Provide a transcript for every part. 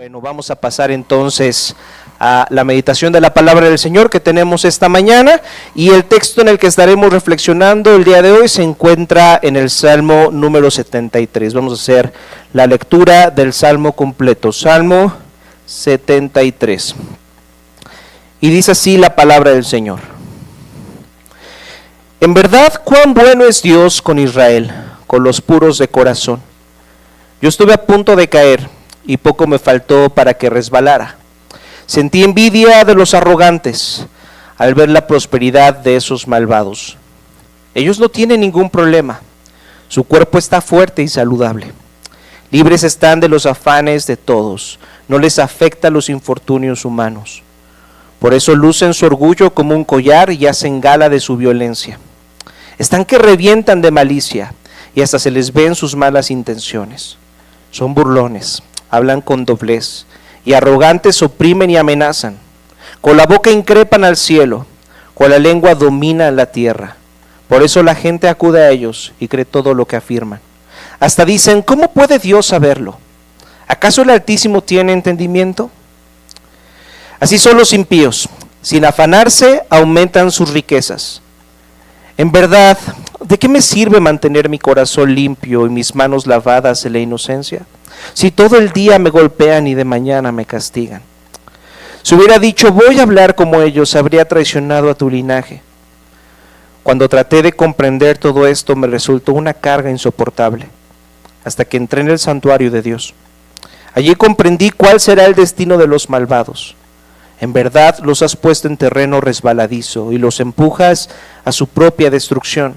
Bueno, vamos a pasar entonces a la meditación de la palabra del Señor que tenemos esta mañana, y el texto en el que estaremos reflexionando el día de hoy se encuentra en el Salmo número 73. Vamos a hacer la lectura del Salmo completo, Salmo 73. Y dice así la palabra del Señor: En verdad, cuán bueno es Dios con Israel, con los puros de corazón. Yo estuve a punto de caer, y poco me faltó para que resbalara. Sentí envidia de los arrogantes al ver la prosperidad de esos malvados. Ellos no tienen ningún problema, su cuerpo está fuerte y saludable. Libres están de los afanes de todos, no les afecta los infortunios humanos. Por eso lucen su orgullo como un collar y hacen gala de su violencia. Están que revientan de malicia y hasta se les ven sus malas intenciones. Son burlones, hablan con doblez, y arrogantes oprimen y amenazan. Con la boca increpan al cielo, con la lengua dominan la tierra. Por eso la gente acude a ellos y cree todo lo que afirman. Hasta dicen, ¿cómo puede Dios saberlo? ¿Acaso el Altísimo tiene entendimiento? Así son los impíos, sin afanarse aumentan sus riquezas. En verdad, ¿de qué me sirve mantener mi corazón limpio y mis manos lavadas de la inocencia? Si todo el día me golpean y de mañana me castigan. Si hubiera dicho, voy a hablar como ellos, habría traicionado a tu linaje. Cuando traté de comprender todo esto, me resultó una carga insoportable, hasta que entré en el santuario de Dios. Allí comprendí cuál será el destino de los malvados. En verdad los has puesto en terreno resbaladizo y los empujas a su propia destrucción.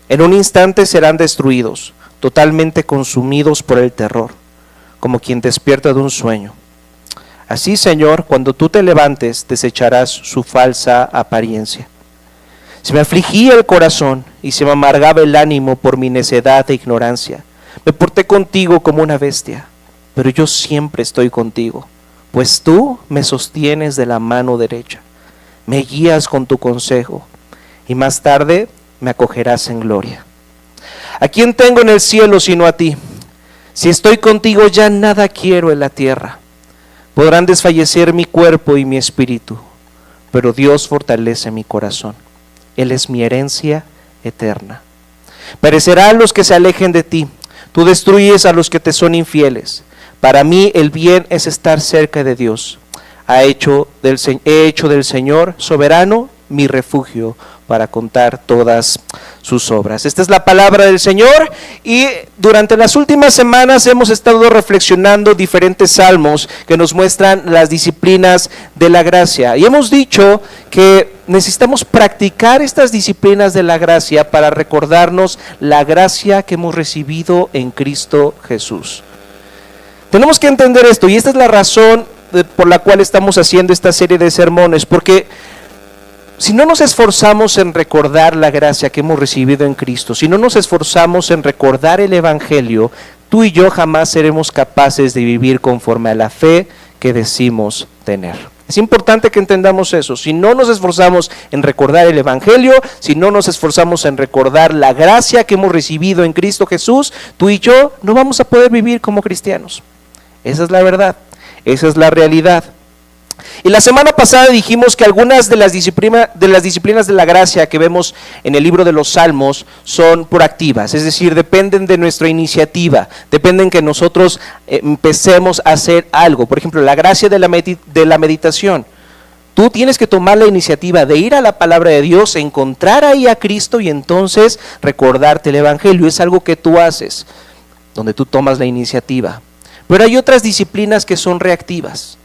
En un instante serán destruidos, totalmente consumidos por el terror, como quien despierta de un sueño. Así, Señor, cuando tú te levantes, desecharás su falsa apariencia. Se me afligía el corazón y se me amargaba el ánimo por mi necedad e ignorancia. Me porté contigo como una bestia, pero yo siempre estoy contigo. Pues tú me sostienes de la mano derecha, me guías con tu consejo, y más tarde me acogerás en gloria. ¿A quién tengo en el cielo sino a ti? Si estoy contigo ya nada quiero en la tierra. Podrán desfallecer mi cuerpo y mi espíritu, pero Dios fortalece mi corazón. Él es mi herencia eterna. Perecerán los que se alejen de ti, tú destruyes a los que te son infieles. Para mí el bien es estar cerca de Dios. He hecho del Señor soberano mi refugio para contar todas sus obras. Esta es la palabra del Señor, y durante las últimas semanas hemos estado reflexionando diferentes salmos que nos muestran las disciplinas de la gracia. Y hemos dicho que necesitamos practicar estas disciplinas de la gracia para recordarnos la gracia que hemos recibido en Cristo Jesús. Tenemos que entender esto, y esta es la razón por la cual estamos haciendo esta serie de sermones, porque si no nos esforzamos en recordar la gracia que hemos recibido en Cristo, si no nos esforzamos en recordar el Evangelio, tú y yo jamás seremos capaces de vivir conforme a la fe que decimos tener. Es importante que entendamos eso. Si no nos esforzamos en recordar el Evangelio, si no nos esforzamos en recordar la gracia que hemos recibido en Cristo Jesús, tú y yo no vamos a poder vivir como cristianos. Esa es la verdad, esa es la realidad. Y la semana pasada dijimos que algunas de las disciplinas de la gracia que vemos en el libro de los Salmos son proactivas, es decir, dependen de nuestra iniciativa, dependen que nosotros empecemos a hacer algo. Por ejemplo, la gracia de la meditación. Tú tienes que tomar la iniciativa de ir a la palabra de Dios, encontrar ahí a Cristo y entonces recordarte el Evangelio. Es algo que tú haces, donde tú tomas la iniciativa. Pero hay otras disciplinas que son reactivas,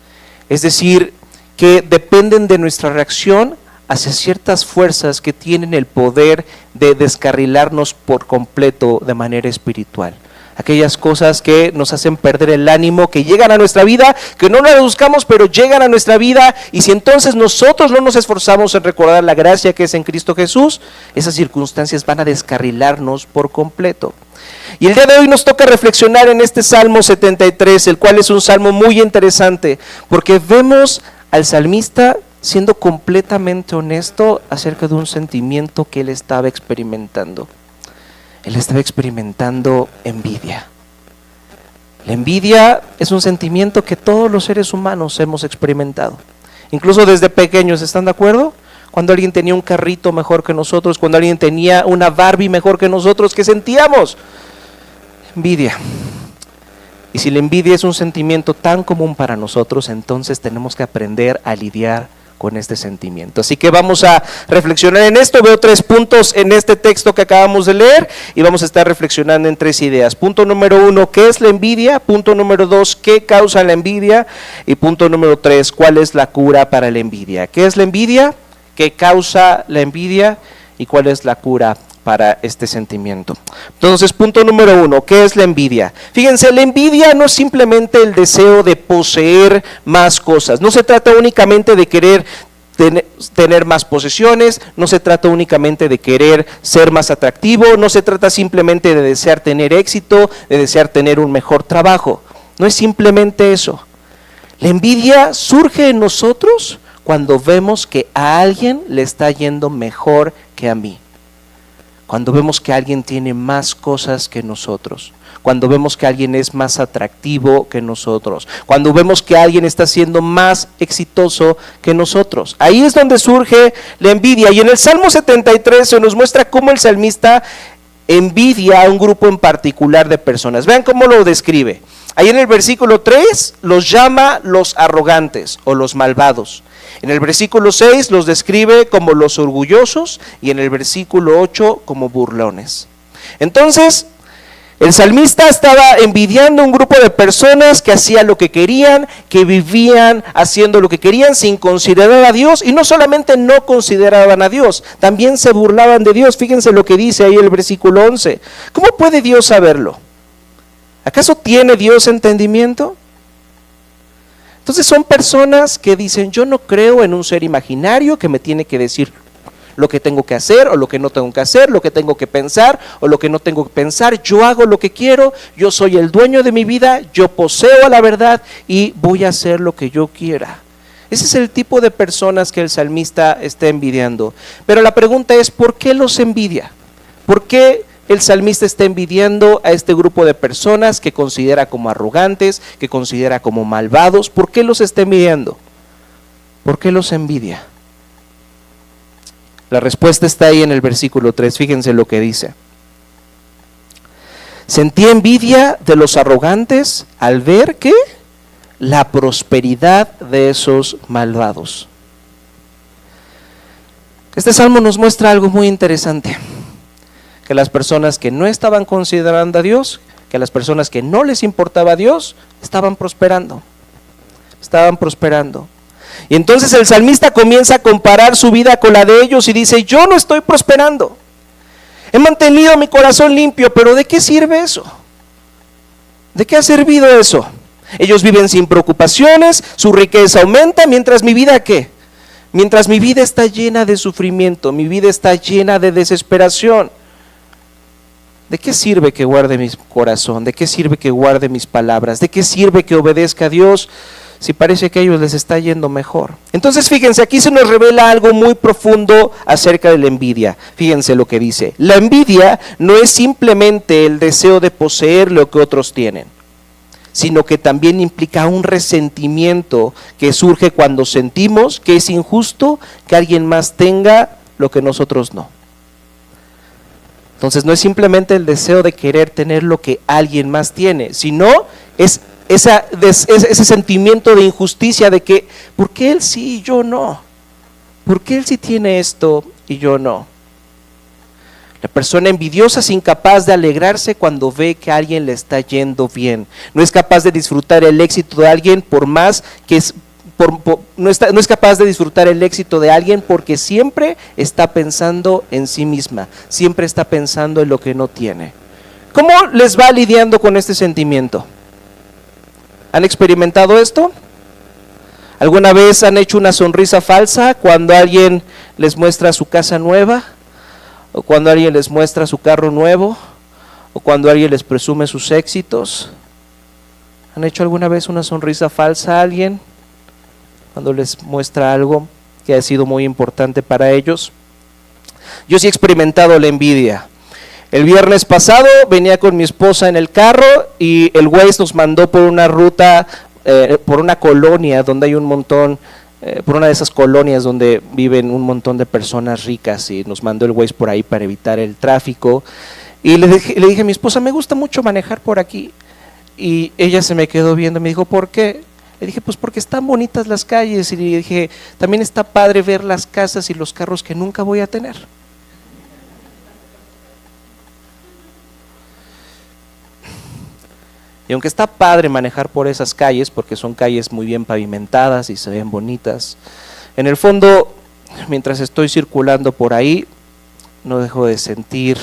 es decir, que dependen de nuestra reacción hacia ciertas fuerzas que tienen el poder de descarrilarnos por completo de manera espiritual. Aquellas cosas que nos hacen perder el ánimo, que llegan a nuestra vida, que no las buscamos, pero llegan a nuestra vida, y si entonces nosotros no nos esforzamos en recordar la gracia que es en Cristo Jesús, esas circunstancias van a descarrilarnos por completo. Y el día de hoy nos toca reflexionar en este Salmo 73, el cual es un salmo muy interesante, porque vemos al salmista siendo completamente honesto acerca de un sentimiento que él estaba experimentando. Él estaba experimentando envidia. La envidia es un sentimiento que todos los seres humanos hemos experimentado, incluso desde pequeños, ¿están de acuerdo? Cuando alguien tenía un carrito mejor que nosotros, cuando alguien tenía una Barbie mejor que nosotros, ¿qué sentíamos? Envidia. Y si la envidia es un sentimiento tan común para nosotros, entonces tenemos que aprender a lidiar con este sentimiento. Así que vamos a reflexionar en esto. Veo 3 puntos en este texto que acabamos de leer y vamos a estar reflexionando en 3 ideas. Punto número 1, ¿qué es la envidia? Punto número 2, ¿qué causa la envidia? Y punto número 3, ¿cuál es la cura para la envidia? ¿Qué es la envidia? ¿Qué causa la envidia? ¿Y cuál es la cura para este sentimiento? Entonces, punto número 1, ¿qué es la envidia? Fíjense, la envidia no es simplemente el deseo de poseer más cosas. No se trata únicamente de querer tener más posesiones, no se trata únicamente de querer ser más atractivo, no se trata simplemente de desear tener éxito, de desear tener un mejor trabajo. No es simplemente eso. La envidia surge en nosotros cuando vemos que a alguien le está yendo mejor que a mí. Cuando vemos que alguien tiene más cosas que nosotros, cuando vemos que alguien es más atractivo que nosotros, cuando vemos que alguien está siendo más exitoso que nosotros. Ahí es donde surge la envidia. Y en el Salmo 73 se nos muestra cómo el salmista envidia a un grupo en particular de personas. Vean cómo lo describe. Ahí en el versículo 3 los llama los arrogantes o los malvados. En el versículo 6 los describe como los orgullosos y en el versículo 8 como burlones. Entonces, el salmista estaba envidiando a un grupo de personas que hacían lo que querían, que vivían haciendo lo que querían sin considerar a Dios, y no solamente no consideraban a Dios, también se burlaban de Dios. Fíjense lo que dice ahí el versículo 11. ¿Cómo puede Dios saberlo? ¿Acaso tiene Dios entendimiento? Entonces son personas que dicen, yo no creo en un ser imaginario que me tiene que decir lo que tengo que hacer o lo que no tengo que hacer, lo que tengo que pensar o lo que no tengo que pensar. Yo hago lo que quiero, yo soy el dueño de mi vida, yo poseo la verdad y voy a hacer lo que yo quiera. Ese es el tipo de personas que el salmista está envidiando. Pero la pregunta es, ¿por qué los envidia? ¿Por qué el salmista está envidiando a este grupo de personas que considera como arrogantes, que considera como malvados? ¿Por qué los está envidiando? ¿Por qué los envidia? La respuesta está ahí en el versículo 3, fíjense lo que dice. Sentí envidia de los arrogantes al ver ¿qué? La prosperidad de esos malvados. Este salmo nos muestra algo muy interesante. Que las personas que no estaban considerando a Dios, que las personas que no les importaba a Dios, estaban prosperando. Estaban prosperando. Y entonces el salmista comienza a comparar su vida con la de ellos y dice, yo no estoy prosperando. He mantenido mi corazón limpio, pero ¿de qué sirve eso? ¿De qué ha servido eso? Ellos viven sin preocupaciones, su riqueza aumenta, mientras mi vida ¿qué? Mientras mi vida está llena de sufrimiento, mi vida está llena de desesperación. ¿De qué sirve que guarde mi corazón? ¿De qué sirve que guarde mis palabras? ¿De qué sirve que obedezca a Dios si parece que a ellos les está yendo mejor? Entonces fíjense, aquí se nos revela algo muy profundo acerca de la envidia. Fíjense lo que dice. La envidia no es simplemente el deseo de poseer lo que otros tienen, sino que también implica un resentimiento que surge cuando sentimos que es injusto que alguien más tenga lo que nosotros no. Entonces no es simplemente el deseo de querer tener lo que alguien más tiene, sino es ese sentimiento de injusticia de que, ¿por qué él sí y yo no? ¿Por qué él sí tiene esto y yo no? La persona envidiosa es incapaz de alegrarse cuando ve que a alguien le está yendo bien. No es capaz de disfrutar el éxito de alguien por más que no es capaz de disfrutar el éxito de alguien porque siempre está pensando en sí misma, siempre está pensando en lo que no tiene. ¿Cómo les va lidiando con este sentimiento? ¿Han experimentado esto? ¿Alguna vez han hecho una sonrisa falsa cuando alguien les muestra su casa nueva? ¿O cuando alguien les muestra su carro nuevo? ¿O cuando alguien les presume sus éxitos? ¿Han hecho alguna vez una sonrisa falsa a alguien cuando les muestra algo que ha sido muy importante para ellos? Yo sí he experimentado la envidia. El viernes pasado venía con mi esposa en el carro y el Waze nos mandó por una ruta, por una colonia donde hay un montón, por una de esas colonias donde viven un montón de personas ricas, y nos mandó el Waze por ahí para evitar el tráfico. Y le dije a mi esposa, me gusta mucho manejar por aquí. Y ella se me quedó viendo y me dijo, ¿por qué? Le dije, pues porque están bonitas las calles. Y le dije, también está padre ver las casas y los carros que nunca voy a tener. Y aunque está padre manejar por esas calles, porque son calles muy bien pavimentadas y se ven bonitas, en el fondo, mientras estoy circulando por ahí, no dejo de sentir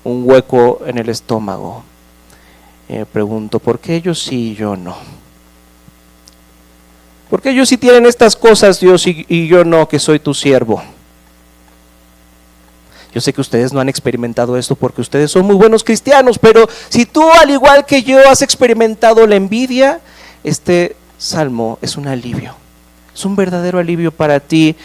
un hueco en el estómago. Y me pregunto, ¿por qué ellos sí y yo no? ¿Por qué ellos sí tienen estas cosas, Dios, y yo no, que soy tu siervo? Yo sé que ustedes no han experimentado esto porque ustedes son muy buenos cristianos, pero si tú, al igual que yo, has experimentado la envidia, este salmo es un alivio, es un verdadero alivio para ti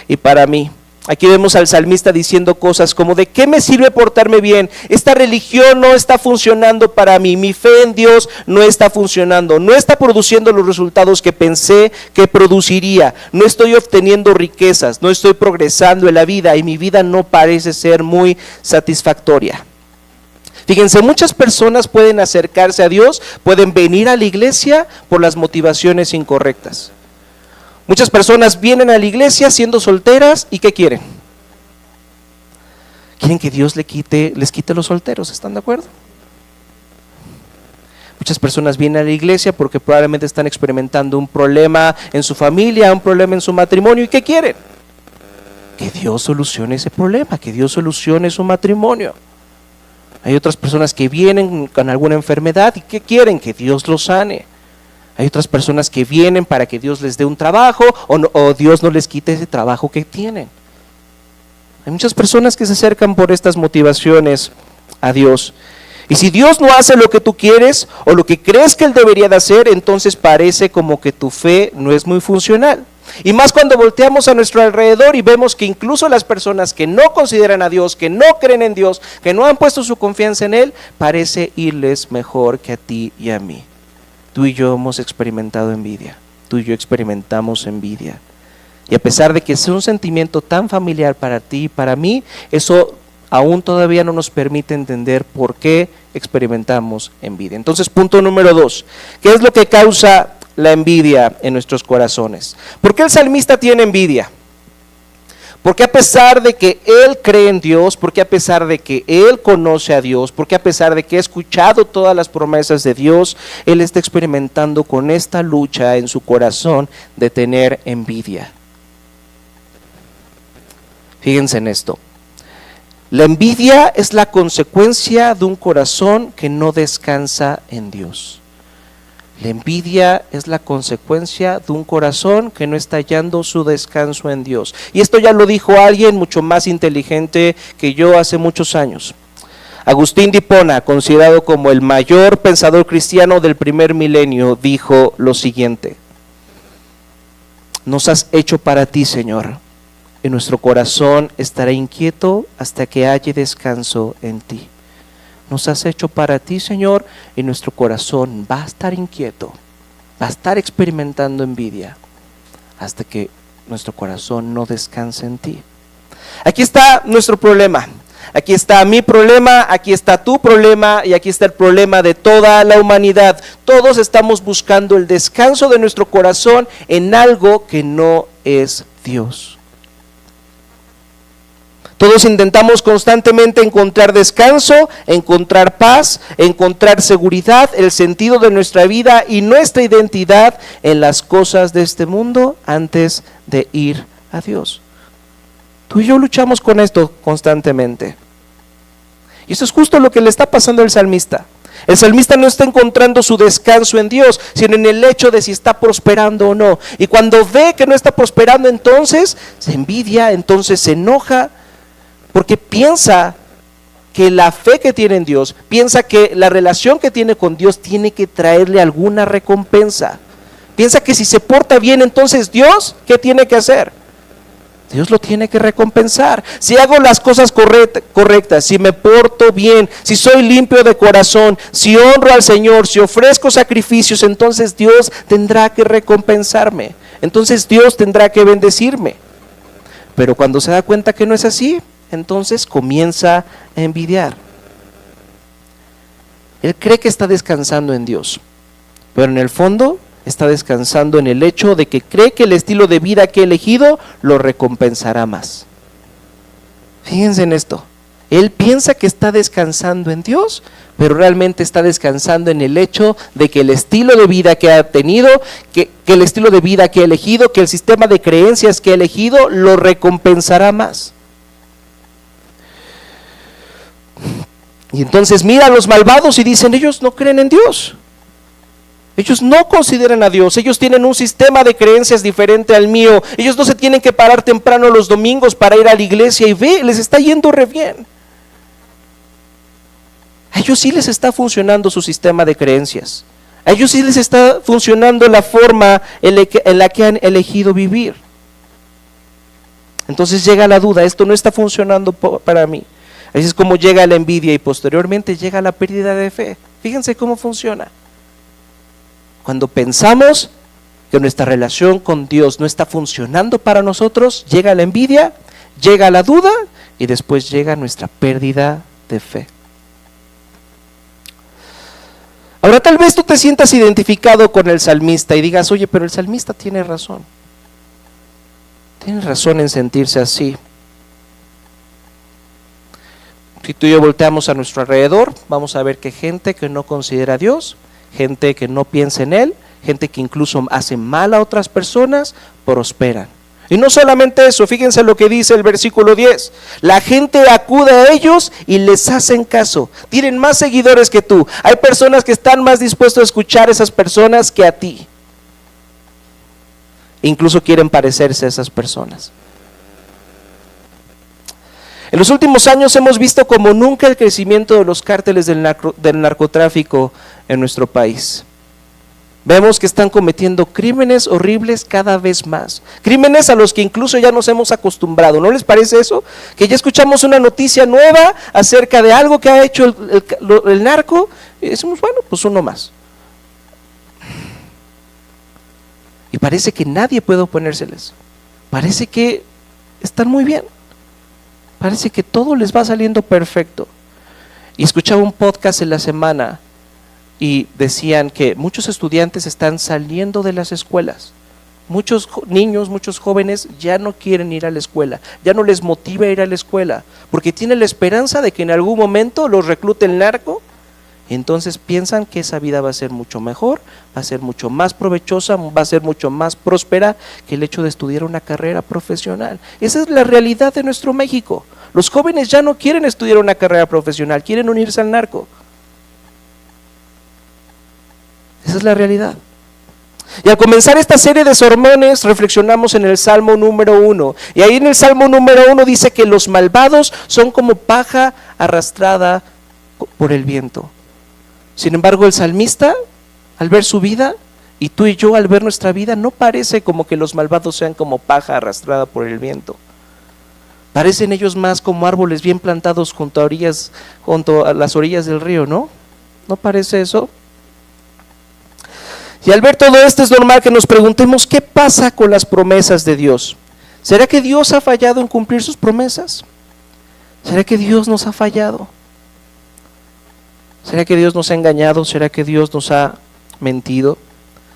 y para mí. Aquí vemos al salmista diciendo cosas como: ¿de qué me sirve portarme bien? Esta religión no está funcionando para mí, mi fe en Dios no está funcionando, no está produciendo los resultados que pensé que produciría, no estoy obteniendo riquezas, no estoy progresando en la vida y mi vida no parece ser muy satisfactoria. Fíjense, muchas personas pueden acercarse a Dios, pueden venir a la iglesia por las motivaciones incorrectas. Muchas personas vienen a la iglesia siendo solteras y ¿qué quieren? Quieren que Dios les quite los solteros, ¿están de acuerdo? Muchas personas vienen a la iglesia porque probablemente están experimentando un problema en su familia, un problema en su matrimonio, ¿y qué quieren? Que Dios solucione ese problema, que Dios solucione su matrimonio. Hay otras personas que vienen con alguna enfermedad y ¿qué quieren? Que Dios los sane. Hay otras personas que vienen para que Dios les dé un trabajo o Dios no les quite ese trabajo que tienen. Hay muchas personas que se acercan por estas motivaciones a Dios. Y si Dios no hace lo que tú quieres o lo que crees que Él debería de hacer, entonces parece como que tu fe no es muy funcional. Y más cuando volteamos a nuestro alrededor y vemos que incluso las personas que no consideran a Dios, que no creen en Dios, que no han puesto su confianza en Él, parece irles mejor que a ti y a mí. Tú y yo hemos experimentado envidia, tú y yo experimentamos envidia. Y a pesar de que es un sentimiento tan familiar para ti y para mí, eso aún todavía no nos permite entender por qué experimentamos envidia. Entonces, punto número 2, ¿qué es lo que causa la envidia en nuestros corazones? ¿Por qué el salmista tiene envidia? Porque a pesar de que él cree en Dios, porque a pesar de que él conoce a Dios, porque a pesar de que ha escuchado todas las promesas de Dios, él está experimentando con esta lucha en su corazón de tener envidia. Fíjense en esto. La envidia es la consecuencia de un corazón que no descansa en Dios. La envidia es la consecuencia de un corazón que no está hallando su descanso en Dios. Y esto ya lo dijo alguien mucho más inteligente que yo hace muchos años. Agustín de Hipona, considerado como el mayor pensador cristiano del primer milenio, dijo lo siguiente: nos has hecho para ti, Señor, y nuestro corazón estará inquieto hasta que halle descanso en ti. Nos has hecho para ti, Señor, y nuestro corazón va a estar inquieto, va a estar experimentando envidia, hasta que nuestro corazón no descanse en ti. Aquí está nuestro problema, aquí está mi problema, aquí está tu problema y aquí está el problema de toda la humanidad. Todos estamos buscando el descanso de nuestro corazón en algo que no es Dios. Todos intentamos constantemente encontrar descanso, encontrar paz, encontrar seguridad, el sentido de nuestra vida y nuestra identidad en las cosas de este mundo antes de ir a Dios. Tú y yo luchamos con esto constantemente. Y eso es justo lo que le está pasando al salmista. El salmista no está encontrando su descanso en Dios, sino en el hecho de si está prosperando o no. Y cuando ve que no está prosperando, entonces se envidia, entonces se enoja, porque piensa que la fe que tiene en Dios, piensa que la relación que tiene con Dios tiene que traerle alguna recompensa. Piensa que si se porta bien, entonces Dios, ¿qué tiene que hacer? Dios lo tiene que recompensar. Si hago las cosas correctas, si me porto bien, si soy limpio de corazón, si honro al Señor, si ofrezco sacrificios, entonces Dios tendrá que recompensarme. Entonces Dios tendrá que bendecirme. Pero cuando se da cuenta que no es así, entonces comienza a envidiar. Él cree que está descansando en Dios, pero en el fondo está descansando en el hecho de que cree que el estilo de vida que ha elegido lo recompensará más. Fíjense en esto. Él piensa que está descansando en Dios, pero realmente está descansando en el hecho de que el estilo de vida que ha tenido, que el estilo de vida que ha elegido, que el sistema de creencias que ha elegido lo recompensará más. Y entonces mira a los malvados y dicen, ellos no creen en Dios. Ellos no consideran a Dios, ellos tienen un sistema de creencias diferente al mío, ellos no se tienen que parar temprano los domingos para ir a la iglesia y ve, les está yendo re bien. A ellos sí les está funcionando su sistema de creencias, a ellos sí les está funcionando la forma en la que han elegido vivir. Entonces llega la duda, esto no está funcionando para mí. Así es como llega la envidia y posteriormente llega la pérdida de fe. Fíjense cómo funciona. Cuando pensamos que nuestra relación con Dios no está funcionando para nosotros, llega la envidia, llega la duda y después llega nuestra pérdida de fe. Ahora tal vez tú te sientas identificado con el salmista y digas, oye, pero el salmista tiene razón. Tiene razón en sentirse así. Si tú y yo volteamos a nuestro alrededor, vamos a ver que gente que no considera a Dios, gente que no piensa en Él, gente que incluso hace mal a otras personas, prosperan. Y no solamente eso, fíjense lo que dice el versículo 10. La gente acude a ellos y les hacen caso. Tienen más seguidores que tú. Hay personas que están más dispuestos a escuchar a esas personas que a ti. Incluso quieren parecerse a esas personas. En los últimos años hemos visto como nunca el crecimiento de los cárteles del narcotráfico en nuestro país. Vemos que están cometiendo crímenes horribles cada vez más. Crímenes a los que incluso ya nos hemos acostumbrado. ¿No les parece eso? Que ya escuchamos una noticia nueva acerca de algo que ha hecho el narco y decimos, bueno, pues uno más. Y parece que nadie puede oponérseles. Parece que están muy bien. Parece que todo les va saliendo perfecto. Y escuchaba un podcast en la semana y decían que muchos estudiantes están saliendo de las escuelas. Muchos niños, muchos jóvenes ya no quieren ir a la escuela, ya no les motiva a ir a la escuela, porque tienen la esperanza de que en algún momento los reclute el narco. Entonces piensan que esa vida va a ser mucho mejor, va a ser mucho más provechosa, va a ser mucho más próspera que el hecho de estudiar una carrera profesional. Esa es la realidad de nuestro México. Los jóvenes ya no quieren estudiar una carrera profesional, quieren unirse al narco. Esa es la realidad. Y al comenzar esta serie de sermones reflexionamos en el Salmo número 1. Y ahí en el Salmo número 1 dice que los malvados son como paja arrastrada por el viento. Sin embargo, el salmista, al ver su vida, y tú y yo al ver nuestra vida, no parece como que los malvados sean como paja arrastrada por el viento. Parecen ellos más como árboles bien plantados junto a las orillas del río, ¿no? ¿No parece eso? Y al ver todo esto es normal que nos preguntemos, ¿qué pasa con las promesas de Dios? ¿Será que Dios ha fallado en cumplir sus promesas? ¿Será que Dios nos ha fallado? ¿Será que Dios nos ha engañado? ¿Será que Dios nos ha mentido?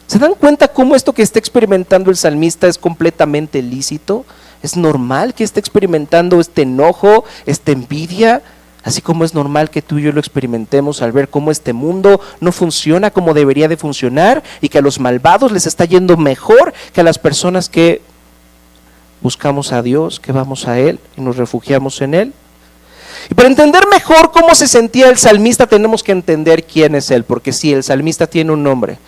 ¿Se dan cuenta cómo esto que está experimentando el salmista es completamente lícito? ¿Es normal que esté experimentando este enojo, esta envidia? Así como es normal que tú y yo lo experimentemos al ver cómo este mundo no funciona como debería de funcionar y que a los malvados les está yendo mejor que a las personas que buscamos a Dios, que vamos a Él y nos refugiamos en Él. Y para entender mejor cómo se sentía el salmista tenemos que entender quién es Él, porque sí, el salmista tiene un nombre.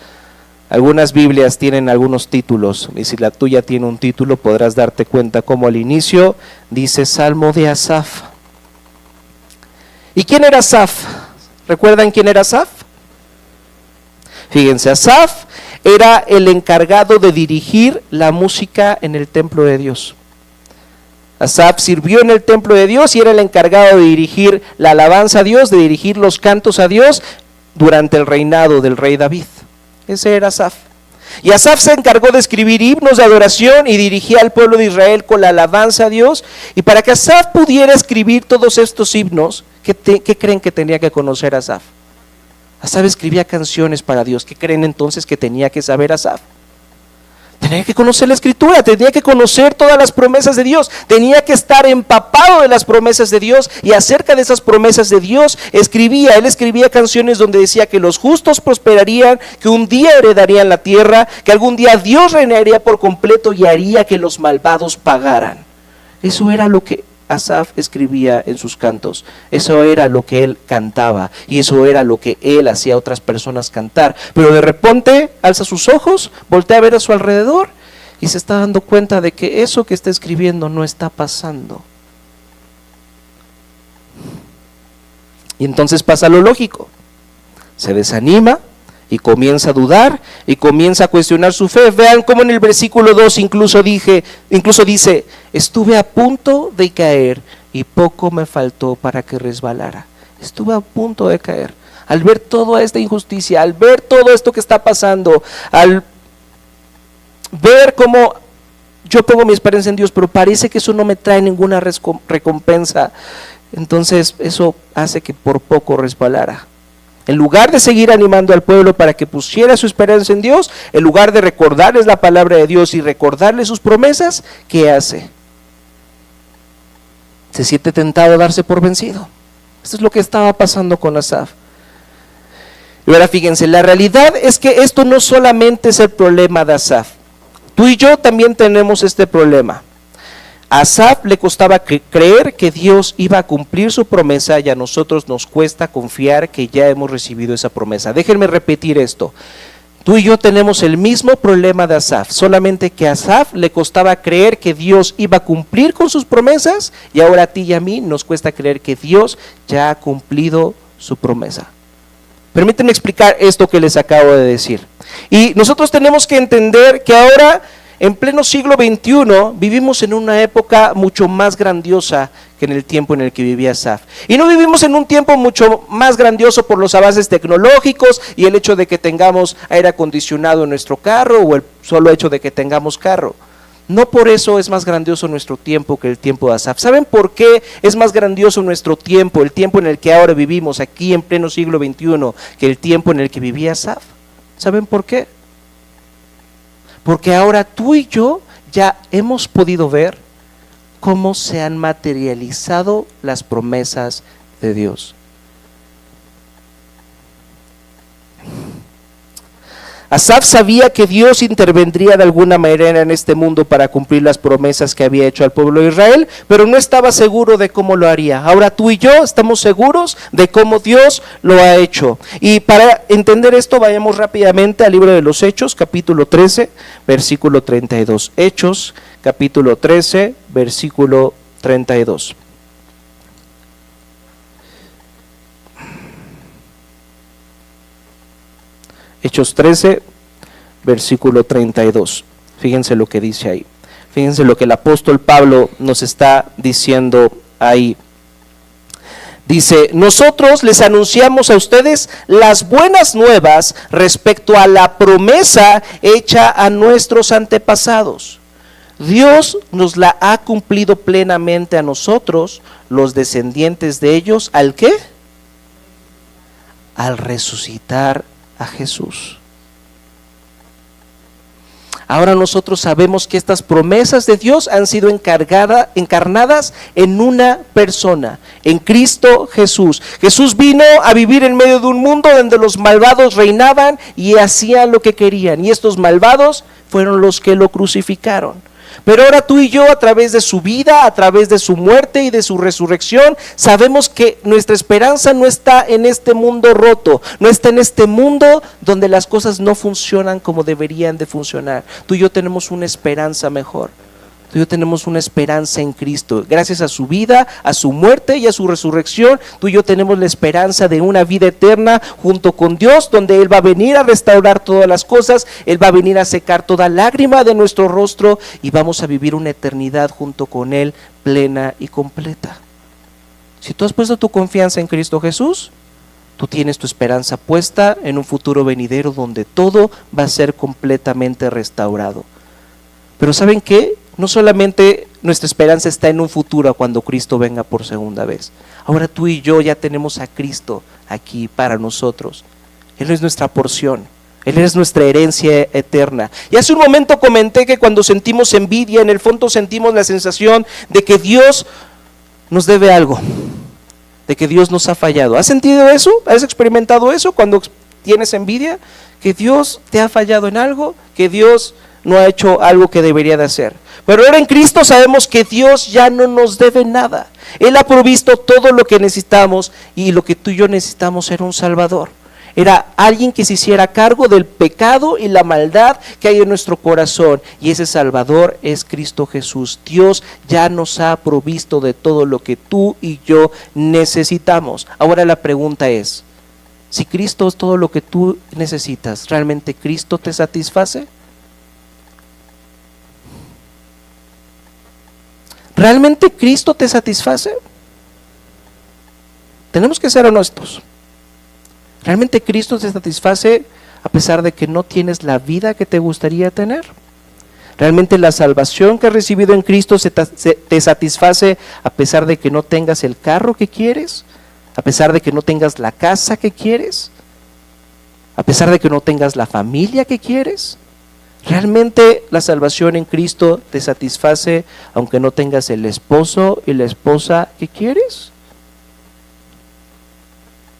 Algunas Biblias tienen algunos títulos, y si la tuya tiene un título podrás darte cuenta cómo al inicio dice Salmo de Asaf. ¿Y quién era Asaf? ¿Recuerdan quién era Asaf? Fíjense, Asaf era el encargado de dirigir la música en el templo de Dios. Asaf sirvió en el templo de Dios y era el encargado de dirigir la alabanza a Dios, de dirigir los cantos a Dios durante el reinado del rey David. Ese era Asaf. Y Asaf se encargó de escribir himnos de adoración y dirigía al pueblo de Israel con la alabanza a Dios. Y para que Asaf pudiera escribir todos estos himnos, ¿qué creen que tenía que conocer Asaf? Asaf escribía canciones para Dios. ¿Qué creen entonces que tenía que saber Asaf? Tenía que conocer la Escritura, tenía que conocer todas las promesas de Dios, tenía que estar empapado de las promesas de Dios, y acerca de esas promesas de Dios él escribía canciones donde decía que los justos prosperarían, que un día heredarían la tierra, que algún día Dios reinaría por completo y haría que los malvados pagaran. Eso era lo que Asaf escribía en sus cantos, eso era lo que él cantaba y eso era lo que él hacía a otras personas cantar. Pero de repente alza sus ojos, voltea a ver a su alrededor y se está dando cuenta de que eso que está escribiendo no está pasando. Y entonces pasa lo lógico, se desanima y comienza a dudar y comienza a cuestionar su fe. Vean cómo en el versículo 2 incluso dice: estuve a punto de caer y poco me faltó para que resbalara. Estuve a punto de caer. Al ver toda esta injusticia, al ver todo esto que está pasando, al ver cómo yo pongo mi esperanza en Dios, pero parece que eso no me trae ninguna recompensa, entonces eso hace que por poco resbalara. En lugar de seguir animando al pueblo para que pusiera su esperanza en Dios, en lugar de recordarles la palabra de Dios y recordarles sus promesas, ¿qué hace? Se siente tentado a darse por vencido. Esto es lo que estaba pasando con Asaf. Y ahora fíjense, la realidad es que esto no solamente es el problema de Asaf. Tú y yo también tenemos este problema. A Asaf le costaba creer que Dios iba a cumplir su promesa, y a nosotros nos cuesta confiar que ya hemos recibido esa promesa. Déjenme repetir esto. Tú y yo tenemos el mismo problema de Asaf, solamente que a Asaf le costaba creer que Dios iba a cumplir con sus promesas, y ahora a ti y a mí nos cuesta creer que Dios ya ha cumplido su promesa. Permítanme explicar esto que les acabo de decir. Y nosotros tenemos que entender que ahora, en pleno siglo XXI, vivimos en una época mucho más grandiosa que en el tiempo en el que vivía Asaf. Y no vivimos en un tiempo mucho más grandioso por los avances tecnológicos y el hecho de que tengamos aire acondicionado en nuestro carro, o el solo hecho de que tengamos carro. No por eso es más grandioso nuestro tiempo que el tiempo de Asaf. ¿Saben por qué es más grandioso nuestro tiempo, el tiempo en el que ahora vivimos aquí en pleno siglo XXI, que el tiempo en el que vivía Asaf? ¿Saben por qué? Porque ahora tú y yo ya hemos podido ver cómo se han materializado las promesas de Dios. Asaf sabía que Dios intervendría de alguna manera en este mundo para cumplir las promesas que había hecho al pueblo de Israel, pero no estaba seguro de cómo lo haría. Ahora tú y yo estamos seguros de cómo Dios lo ha hecho. Y para entender esto, vayamos rápidamente al libro de los Hechos, capítulo 13, versículo 32. Hechos, capítulo 13, versículo 32. Hechos 13, versículo 32. Fíjense lo que dice ahí. Fíjense lo que el apóstol Pablo nos está diciendo ahí. Dice: nosotros les anunciamos a ustedes las buenas nuevas respecto a la promesa hecha a nuestros antepasados. Dios nos la ha cumplido plenamente a nosotros, los descendientes de ellos. ¿Al qué? Al resucitar a Jesús. Ahora nosotros sabemos que estas promesas de Dios han sido encarnadas en una persona, en Cristo Jesús. Jesús vino a vivir en medio de un mundo donde los malvados reinaban y hacían lo que querían, y estos malvados fueron los que lo crucificaron. Pero ahora tú y yo, a través de su vida, a través de su muerte y de su resurrección, sabemos que nuestra esperanza no está en este mundo roto, no está en este mundo donde las cosas no funcionan como deberían de funcionar. Tú y yo tenemos una esperanza mejor. Tú y yo tenemos una esperanza en Cristo. Gracias a su vida, a su muerte y a su resurrección, tú y yo tenemos la esperanza de una vida eterna junto con Dios, donde Él va a venir a restaurar todas las cosas, Él va a venir a secar toda lágrima de nuestro rostro y vamos a vivir una eternidad junto con Él plena y completa. Si tú has puesto tu confianza en Cristo Jesús, tú tienes tu esperanza puesta en un futuro venidero donde todo va a ser completamente restaurado. Pero ¿saben qué? No solamente nuestra esperanza está en un futuro cuando Cristo venga por segunda vez. Ahora tú y yo ya tenemos a Cristo aquí para nosotros. Él es nuestra porción. Él es nuestra herencia eterna. Y hace un momento comenté que cuando sentimos envidia, en el fondo sentimos la sensación de que Dios nos debe algo, de que Dios nos ha fallado. ¿Has sentido eso? ¿Has experimentado eso cuando tienes envidia? Que Dios te ha fallado en algo, que Dios no ha hecho algo que debería de hacer. Pero ahora en Cristo sabemos que Dios ya no nos debe nada. Él ha provisto todo lo que necesitamos, y lo que tú y yo necesitamos era un Salvador. Era alguien que se hiciera cargo del pecado y la maldad que hay en nuestro corazón, y ese Salvador es Cristo Jesús. Dios ya nos ha provisto de todo lo que tú y yo necesitamos. Ahora la pregunta es, si Cristo es todo lo que tú necesitas, ¿realmente Cristo te satisface? ¿Realmente Cristo te satisface? Tenemos que ser honestos. ¿Realmente Cristo te satisface a pesar de que no tienes la vida que te gustaría tener? ¿Realmente la salvación que has recibido en Cristo te satisface a pesar de que no tengas el carro que quieres? ¿A pesar de que no tengas la casa que quieres? ¿A pesar de que no tengas la familia que quieres? ¿Realmente la salvación en Cristo te satisface aunque no tengas el esposo y la esposa que quieres?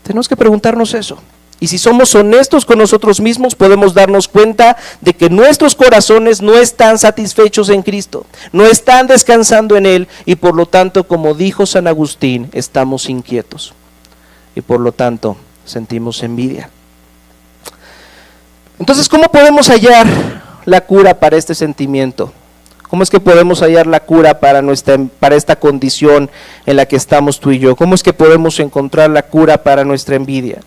Tenemos que preguntarnos eso. Y si somos honestos con nosotros mismos, podemos darnos cuenta de que nuestros corazones no están satisfechos en Cristo, no están descansando en Él, y por lo tanto, como dijo San Agustín, estamos inquietos y por lo tanto sentimos envidia. Entonces, ¿cómo podemos hallar la cura para este sentimiento? ¿Cómo es que podemos hallar la cura para esta condición en la que estamos tú y yo? ¿Cómo es que podemos encontrar la cura para nuestra envidia?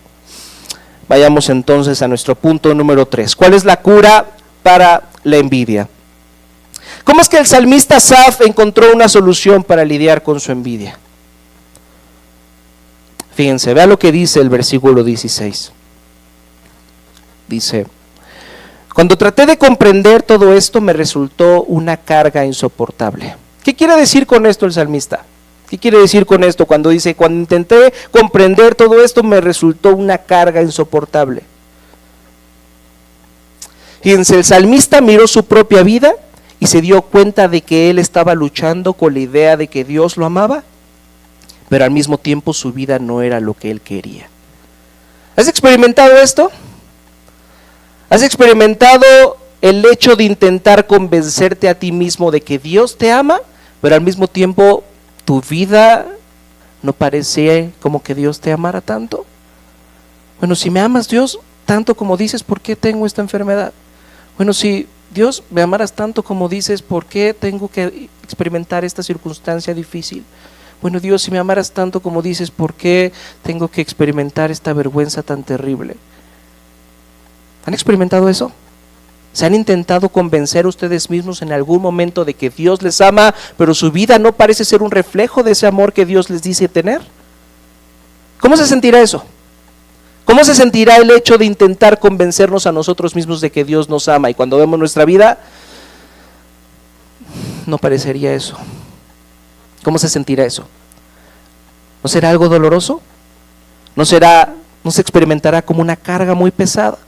Vayamos entonces a nuestro punto número 3. ¿Cuál es la cura para la envidia? ¿Cómo es que el salmista Asaf encontró una solución para lidiar con su envidia? Fíjense, vea lo que dice el versículo 16. Dice: cuando traté de comprender todo esto, me resultó una carga insoportable. ¿Qué quiere decir con esto el salmista? ¿Qué quiere decir con esto cuando dice, cuando intenté comprender todo esto, me resultó una carga insoportable? Fíjense, el salmista miró su propia vida y se dio cuenta de que él estaba luchando con la idea de que Dios lo amaba, pero al mismo tiempo su vida no era lo que él quería. ¿Has experimentado esto? ¿Has experimentado el hecho de intentar convencerte a ti mismo de que Dios te ama, pero al mismo tiempo tu vida no parece como que Dios te amara tanto? Bueno, si me amas Dios tanto como dices, ¿por qué tengo esta enfermedad? Bueno, si Dios me amaras tanto como dices, ¿por qué tengo que experimentar esta circunstancia difícil? Bueno, Dios, si me amaras tanto como dices, ¿por qué tengo que experimentar esta vergüenza tan terrible? ¿Han experimentado eso? ¿Se han intentado convencer ustedes mismos en algún momento de que Dios les ama, pero su vida no parece ser un reflejo de ese amor que Dios les dice tener? ¿Cómo se sentirá eso? ¿Cómo se sentirá el hecho de intentar convencernos a nosotros mismos de que Dios nos ama, y cuando vemos nuestra vida, no parecería eso? ¿Cómo se sentirá eso? ¿No será algo doloroso? ¿No se experimentará como una carga muy pesada?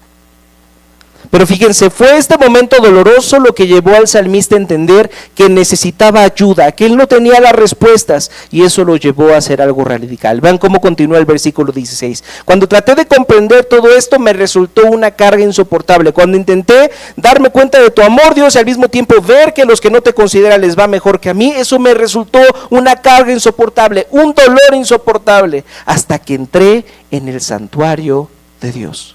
Pero fíjense, fue este momento doloroso lo que llevó al salmista a entender que necesitaba ayuda, que él no tenía las respuestas, y eso lo llevó a hacer algo radical. Vean cómo continúa el versículo 16. Cuando traté de comprender todo esto, me resultó una carga insoportable. Cuando intenté darme cuenta de tu amor, Dios, y al mismo tiempo ver que a los que no te consideran les va mejor que a mí, eso me resultó una carga insoportable, un dolor insoportable, hasta que entré en el santuario de Dios.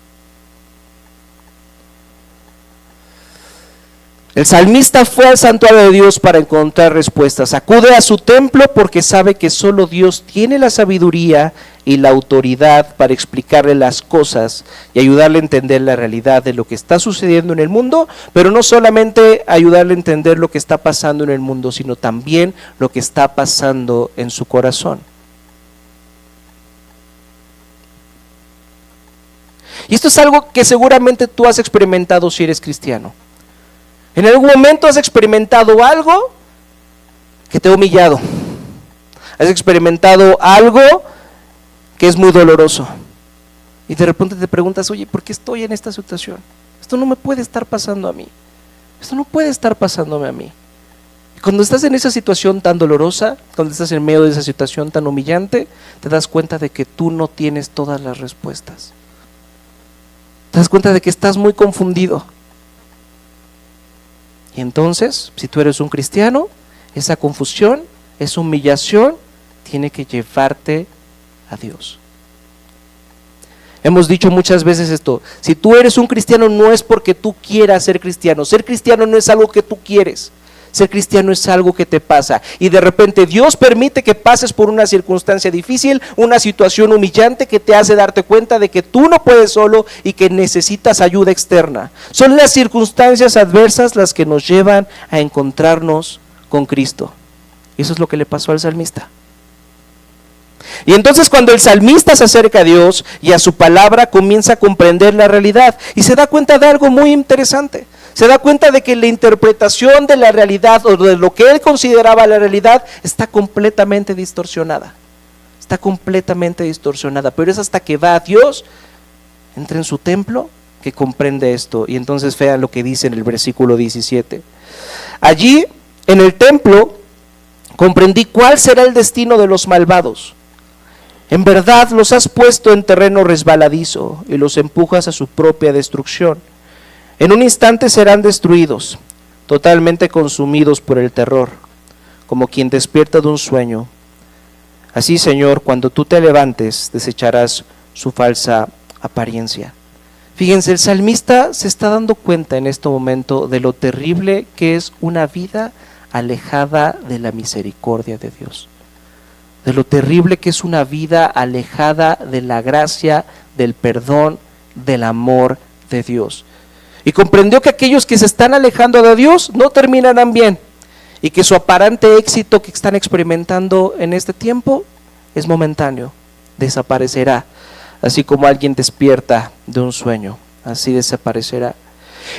El salmista fue al santuario de Dios para encontrar respuestas. Acude a su templo porque sabe que solo Dios tiene la sabiduría y la autoridad para explicarle las cosas y ayudarle a entender la realidad de lo que está sucediendo en el mundo, pero no solamente ayudarle a entender lo que está pasando en el mundo, sino también lo que está pasando en su corazón. Y esto es algo que seguramente tú has experimentado si eres cristiano. En algún momento has experimentado algo que te ha humillado. Has experimentado algo que es muy doloroso. Y de repente te preguntas, oye, ¿por qué estoy en esta situación? Esto no me puede estar pasando a mí. Esto no puede estar pasándome a mí. Y cuando estás en esa situación tan dolorosa, cuando estás en medio de esa situación tan humillante, te das cuenta de que tú no tienes todas las respuestas. Te das cuenta de que estás muy confundido. Y entonces, si tú eres un cristiano, esa confusión, esa humillación, tiene que llevarte a Dios. Hemos dicho muchas veces esto: si tú eres un cristiano, no es porque tú quieras ser cristiano. Ser cristiano no es algo que tú quieres. Ser cristiano es algo que te pasa. Y de repente Dios permite que pases por una circunstancia difícil, una situación humillante que te hace darte cuenta de que tú no puedes solo y que necesitas ayuda externa. Son las circunstancias adversas las que nos llevan a encontrarnos con Cristo. Eso es lo que le pasó al salmista. Y entonces cuando el salmista se acerca a Dios y a su palabra, comienza a comprender la realidad y se da cuenta de algo muy interesante. Se da cuenta de que la interpretación de la realidad o de lo que él consideraba la realidad está completamente distorsionada. Está completamente distorsionada, pero es hasta que va a Dios, entra en su templo, que comprende esto. Y entonces vean lo que dice en el versículo 17. Allí, en el templo, comprendí cuál será el destino de los malvados. En verdad los has puesto en terreno resbaladizo y los empujas a su propia destrucción. En un instante serán destruidos, totalmente consumidos por el terror, como quien despierta de un sueño. Así, Señor, cuando tú te levantes, desecharás su falsa apariencia. Fíjense, el salmista se está dando cuenta en este momento de lo terrible que es una vida alejada de la misericordia de Dios. De lo terrible que es una vida alejada de la gracia, del perdón, del amor de Dios. Y comprendió que aquellos que se están alejando de Dios no terminarán bien y que su aparente éxito que están experimentando en este tiempo es momentáneo, desaparecerá, así como alguien despierta de un sueño, así desaparecerá.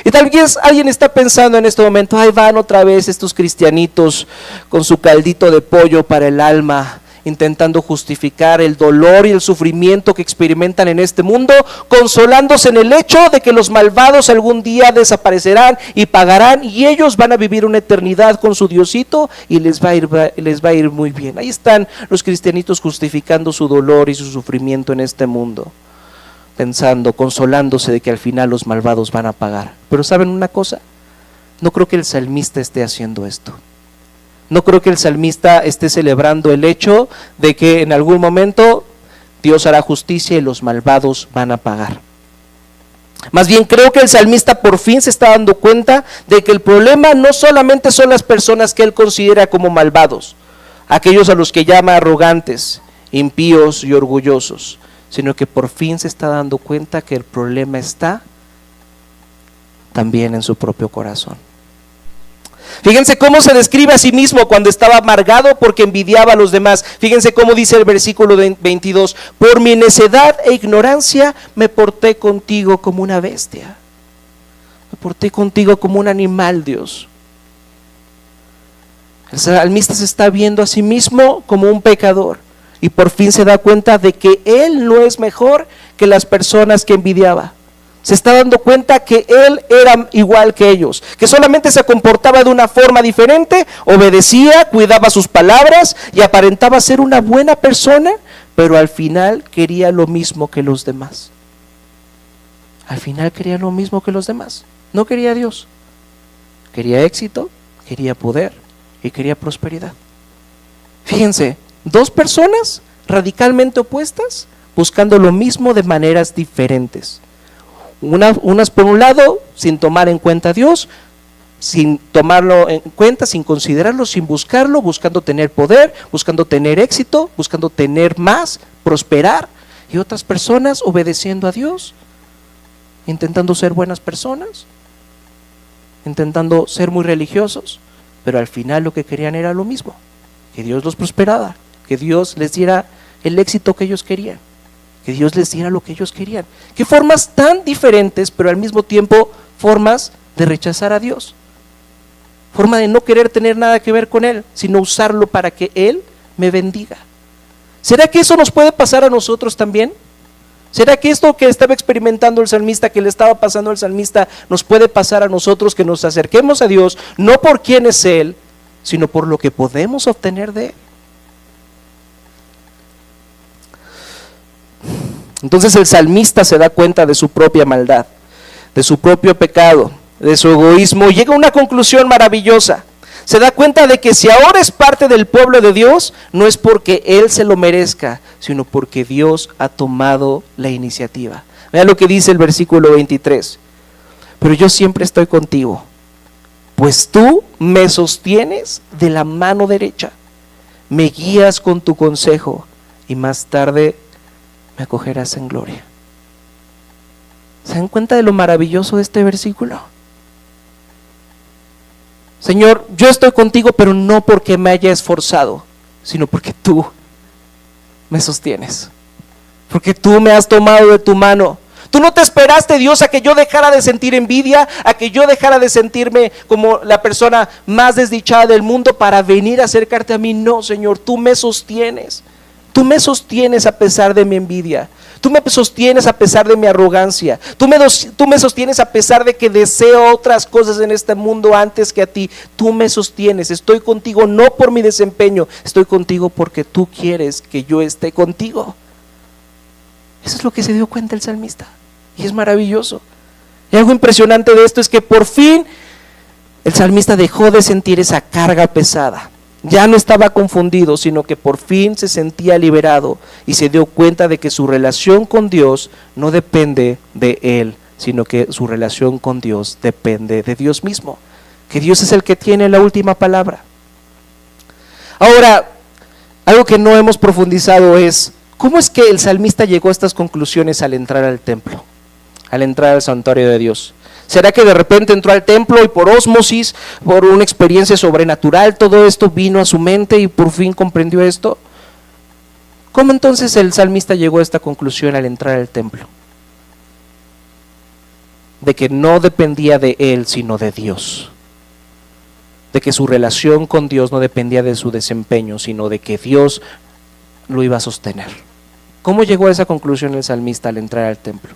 Y tal vez alguien está pensando en este momento, ahí van otra vez estos cristianitos con su caldito de pollo para el alma, intentando justificar el dolor y el sufrimiento que experimentan en este mundo, consolándose en el hecho de que los malvados algún día desaparecerán y pagarán y ellos van a vivir una eternidad con su Diosito y les va a ir muy bien. Ahí están los cristianitos justificando su dolor y su sufrimiento en este mundo, pensando, consolándose de que al final los malvados van a pagar. Pero ¿saben una cosa? No creo que el salmista esté haciendo esto. No creo que el salmista esté celebrando el hecho de que en algún momento Dios hará justicia y los malvados van a pagar. Más bien creo que el salmista por fin se está dando cuenta de que el problema no solamente son las personas que él considera como malvados, aquellos a los que llama arrogantes, impíos y orgullosos, sino que por fin se está dando cuenta que el problema está también en su propio corazón. Fíjense cómo se describe a sí mismo cuando estaba amargado porque envidiaba a los demás. Fíjense cómo dice el versículo 22, por mi necedad e ignorancia me porté contigo como una bestia. Me porté contigo como un animal, Dios. El salmista se está viendo a sí mismo como un pecador y por fin se da cuenta de que él no es mejor que las personas que envidiaba. Se está dando cuenta que él era igual que ellos, que solamente se comportaba de una forma diferente, obedecía, cuidaba sus palabras y aparentaba ser una buena persona, pero al final quería lo mismo que los demás. Al final quería lo mismo que los demás. No quería a Dios. Quería éxito, quería poder y quería prosperidad. Fíjense, dos personas radicalmente opuestas buscando lo mismo de maneras diferentes. Unas por un lado sin tomar en cuenta a Dios, sin tomarlo en cuenta, sin considerarlo, sin buscarlo, buscando tener poder, buscando tener éxito, buscando tener más, prosperar, y otras personas obedeciendo a Dios, intentando ser buenas personas, intentando ser muy religiosos, pero al final lo que querían era lo mismo, que Dios los prosperara, que Dios les diera el éxito que ellos querían, que Dios les diera lo que ellos querían. Qué formas tan diferentes, pero al mismo tiempo formas de rechazar a Dios, forma de no querer tener nada que ver con Él, sino usarlo para que Él me bendiga. ¿Será que eso nos puede pasar a nosotros también? ¿Será que esto que estaba experimentando el salmista, que le estaba pasando al salmista, nos puede pasar a nosotros, que nos acerquemos a Dios, no por quién es Él, sino por lo que podemos obtener de Él? Entonces el salmista se da cuenta de su propia maldad, de su propio pecado, de su egoísmo, y llega a una conclusión maravillosa. Se da cuenta de que si ahora es parte del pueblo de Dios, no es porque Él se lo merezca, sino porque Dios ha tomado la iniciativa. Vean lo que dice el versículo 23. Pero yo siempre estoy contigo, pues tú me sostienes de la mano derecha, me guías con tu consejo, y más tarde me acogerás en gloria. ¿Se dan cuenta de lo maravilloso de este versículo? Señor, yo estoy contigo, pero no porque me haya esforzado, sino porque tú me sostienes, porque tú me has tomado de tu mano. Tú no te esperaste, Dios, a que yo dejara de sentir envidia, a que yo dejara de sentirme como la persona más desdichada del mundo para venir a acercarte a mí. No, Señor, tú me sostienes. Tú me sostienes a pesar de mi envidia. Tú me sostienes a pesar de mi arrogancia. Tú me sostienes a pesar de que deseo otras cosas en este mundo antes que a ti. Tú me sostienes. Estoy contigo no por mi desempeño. Estoy contigo porque tú quieres que yo esté contigo. Eso es lo que se dio cuenta el salmista. Y es maravilloso. Y algo impresionante de esto es que por fin el salmista dejó de sentir esa carga pesada. Ya no estaba confundido, sino que por fin se sentía liberado y se dio cuenta de que su relación con Dios no depende de él, sino que su relación con Dios depende de Dios mismo, que Dios es el que tiene la última palabra. Ahora, algo que no hemos profundizado es, ¿cómo es que el salmista llegó a estas conclusiones al entrar al templo, al entrar al santuario de Dios? ¿Será que de repente entró al templo y por ósmosis, por una experiencia sobrenatural, todo esto vino a su mente y por fin comprendió esto? ¿Cómo entonces el salmista llegó a esta conclusión al entrar al templo? De que no dependía de él, sino de Dios. De que su relación con Dios no dependía de su desempeño, sino de que Dios lo iba a sostener. ¿Cómo llegó a esa conclusión el salmista al entrar al templo?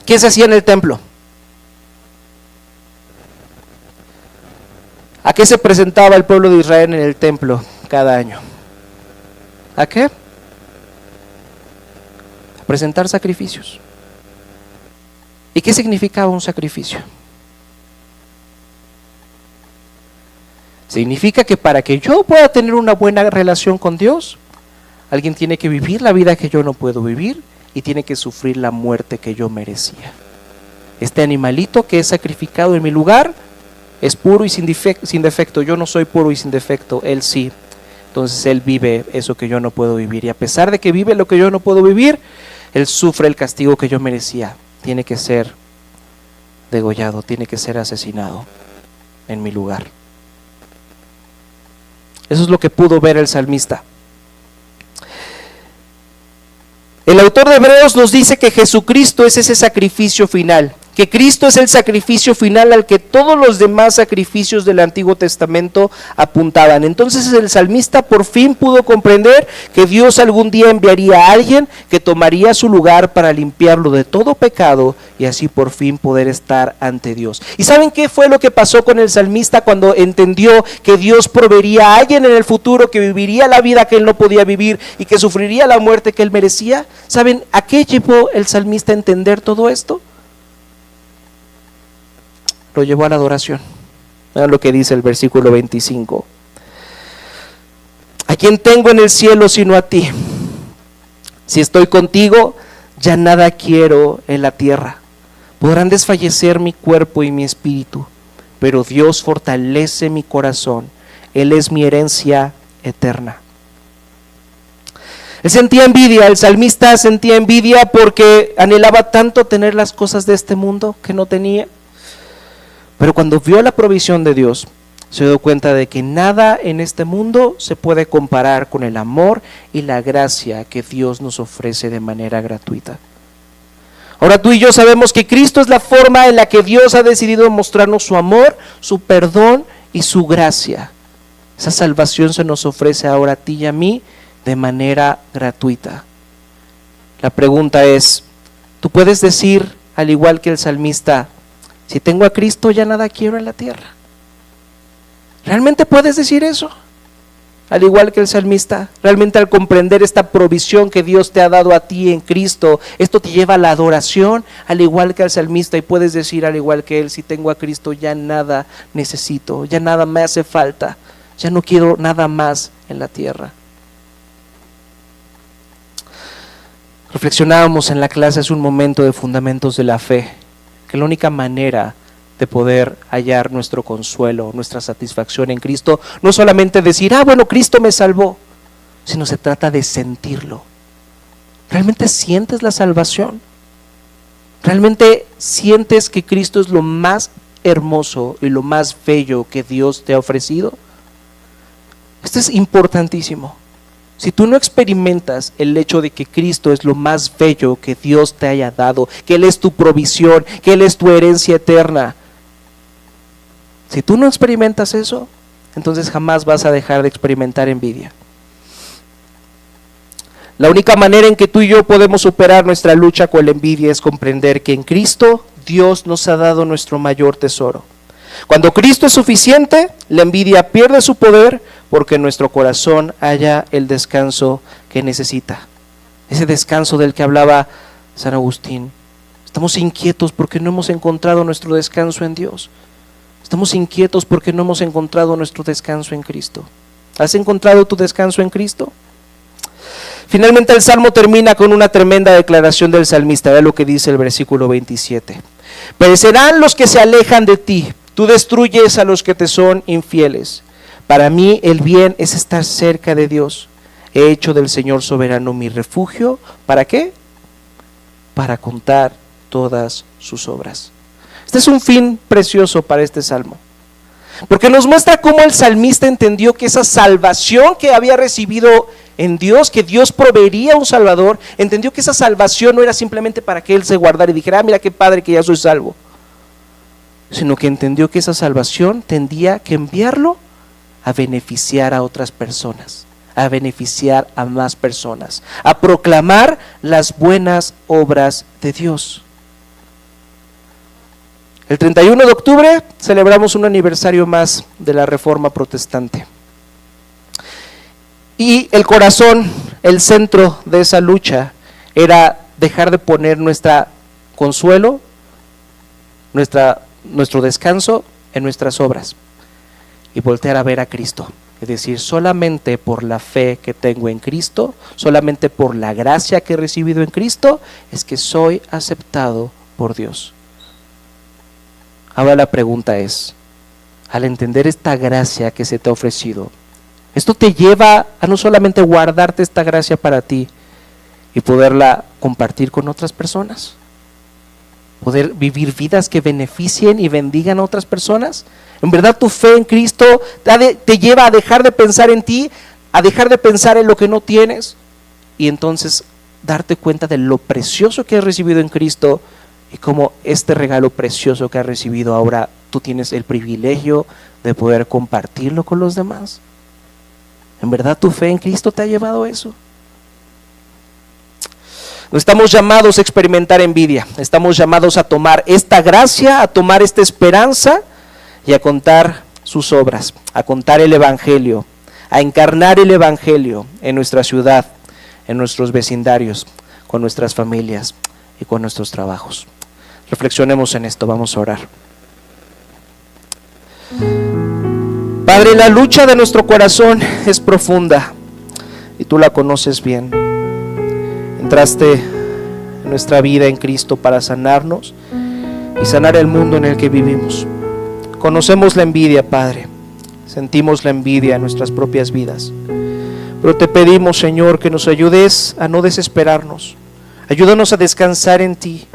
¿Qué se hacía en el templo? ¿A qué se presentaba el pueblo de Israel en el templo cada año? ¿A qué? A presentar sacrificios. ¿Y qué significaba un sacrificio? Significa que para que yo pueda tener una buena relación con Dios, alguien tiene que vivir la vida que yo no puedo vivir y tiene que sufrir la muerte que yo merecía. Este animalito que es sacrificado en mi lugar es puro y sin defecto. Yo no soy puro y sin defecto, Él sí. Entonces Él vive eso que yo no puedo vivir. Y a pesar de que vive lo que yo no puedo vivir, Él sufre el castigo que yo merecía. Tiene que ser degollado, tiene que ser asesinado en mi lugar. Eso es lo que pudo ver el salmista. El autor de Hebreos nos dice que Jesucristo es ese sacrificio final, que Cristo es el sacrificio final al que todos los demás sacrificios del Antiguo Testamento apuntaban. Entonces el salmista por fin pudo comprender que Dios algún día enviaría a alguien que tomaría su lugar para limpiarlo de todo pecado y así por fin poder estar ante Dios. ¿Y saben qué fue lo que pasó con el salmista cuando entendió que Dios proveería a alguien en el futuro que viviría la vida que él no podía vivir y que sufriría la muerte que él merecía? ¿Saben a qué llevó el salmista a entender todo esto? Lo llevó a la adoración. Vean lo que dice el versículo 25. ¿A quién tengo en el cielo sino a ti? Si estoy contigo, ya nada quiero en la tierra. Podrán desfallecer mi cuerpo y mi espíritu, pero Dios fortalece mi corazón. Él es mi herencia eterna. Él sentía envidia, el salmista sentía envidia porque anhelaba tanto tener las cosas de este mundo que no tenía. Pero cuando vio la provisión de Dios, se dio cuenta de que nada en este mundo se puede comparar con el amor y la gracia que Dios nos ofrece de manera gratuita. Ahora tú y yo sabemos que Cristo es la forma en la que Dios ha decidido mostrarnos su amor, su perdón y su gracia. Esa salvación se nos ofrece ahora a ti y a mí de manera gratuita. La pregunta es, ¿tú puedes decir, al igual que el salmista, si tengo a Cristo ya nada quiero en la tierra? ¿Realmente puedes decir eso? Al igual que el salmista, realmente al comprender esta provisión que Dios te ha dado a ti en Cristo, esto te lleva a la adoración, al igual que al salmista, y puedes decir al igual que él, si tengo a Cristo ya nada necesito, ya nada me hace falta, ya no quiero nada más en la tierra. Reflexionábamos en la clase hace un momento de fundamentos de la fe, que la única manera de poder hallar nuestro consuelo, nuestra satisfacción en Cristo, no solamente decir, bueno, Cristo me salvó, sino se trata de sentirlo. ¿Realmente sientes la salvación? ¿Realmente sientes que Cristo es lo más hermoso y lo más bello que Dios te ha ofrecido? Esto es importantísimo. Si tú no experimentas el hecho de que Cristo es lo más bello que Dios te haya dado, que Él es tu provisión, que Él es tu herencia eterna, si tú no experimentas eso, entonces jamás vas a dejar de experimentar envidia. La única manera en que tú y yo podemos superar nuestra lucha con la envidia es comprender que en Cristo Dios nos ha dado nuestro mayor tesoro. Cuando Cristo es suficiente, la envidia pierde su poder porque en nuestro corazón haya el descanso que necesita. Ese descanso del que hablaba San Agustín. Estamos inquietos porque no hemos encontrado nuestro descanso en Dios. Estamos inquietos porque no hemos encontrado nuestro descanso en Cristo. ¿Has encontrado tu descanso en Cristo? Finalmente el Salmo termina con una tremenda declaración del salmista. Vea lo que dice el versículo 27. Perecerán los que se alejan de ti, tú destruyes a los que te son infieles. Para mí el bien es estar cerca de Dios. He hecho del Señor soberano mi refugio. ¿Para qué? Para contar todas sus obras. Este es un fin precioso para este salmo, porque nos muestra cómo el salmista entendió que esa salvación que había recibido en Dios, que Dios proveería un salvador, entendió que esa salvación no era simplemente para que él se guardara y dijera, mira qué padre que ya soy salvo, sino que entendió que esa salvación tendría que enviarlo a beneficiar a otras personas, a beneficiar a más personas, a proclamar las buenas obras de Dios. El 31 de octubre celebramos un aniversario más de la Reforma Protestante. Y el corazón, el centro de esa lucha era dejar de poner nuestro consuelo, nuestro descanso en nuestras obras y voltear a ver a Cristo. Es decir, solamente por la fe que tengo en Cristo, solamente por la gracia que he recibido en Cristo, es que soy aceptado por Dios. Ahora la pregunta es, al entender esta gracia que se te ha ofrecido, esto te lleva a no solamente guardarte esta gracia para ti y poderla compartir con otras personas, poder vivir vidas que beneficien y bendigan a otras personas. En verdad tu fe en Cristo te lleva a dejar de pensar en ti, a dejar de pensar en lo que no tienes y entonces darte cuenta de lo precioso que has recibido en Cristo y cómo este regalo precioso que has recibido ahora tú tienes el privilegio de poder compartirlo con los demás. ¿En verdad tu fe en Cristo te ha llevado a eso? No estamos llamados a experimentar envidia, estamos llamados a tomar esta gracia, a tomar esta esperanza y a contar sus obras, a contar el Evangelio, a encarnar el Evangelio en nuestra ciudad, en nuestros vecindarios, con nuestras familias y con nuestros trabajos. Reflexionemos en esto, vamos a orar. Padre, la lucha de nuestro corazón es profunda y tú la conoces bien. Entraste en nuestra vida en Cristo para sanarnos y sanar el mundo en el que vivimos. Conocemos la envidia, Padre, sentimos la envidia en nuestras propias vidas, pero te pedimos, Señor, que nos ayudes a no desesperarnos. Ayúdanos a descansar en ti,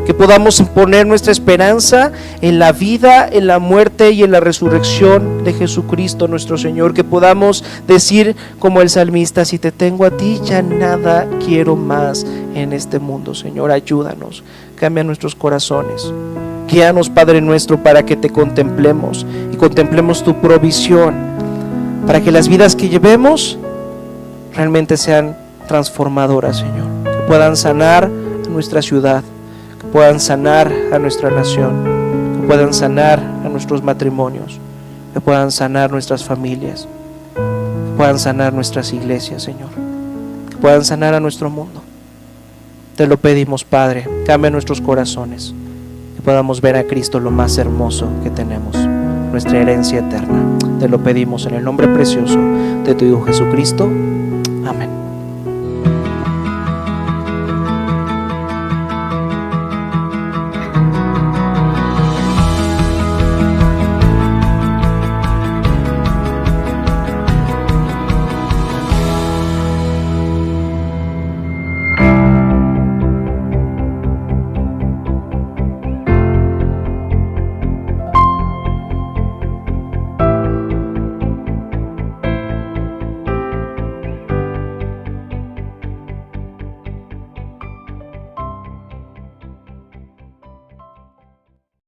que podamos poner nuestra esperanza en la vida, en la muerte y en la resurrección de Jesucristo nuestro Señor, que podamos decir como el salmista: si te tengo a ti, ya nada quiero más en este mundo. Señor, ayúdanos, cambia nuestros corazones, guíanos, Padre nuestro, para que te contemplemos y contemplemos tu provisión, para que las vidas que llevemos realmente sean transformadoras, Señor, que puedan sanar a nuestra ciudad, que puedan sanar a nuestra nación, que puedan sanar a nuestros matrimonios, que puedan sanar nuestras familias, que puedan sanar nuestras iglesias, Señor, que puedan sanar a nuestro mundo. Te lo pedimos, Padre, cambia nuestros corazones, que podamos ver a Cristo, lo más hermoso que tenemos, nuestra herencia eterna. Te lo pedimos en el nombre precioso de tu Hijo Jesucristo. Amén.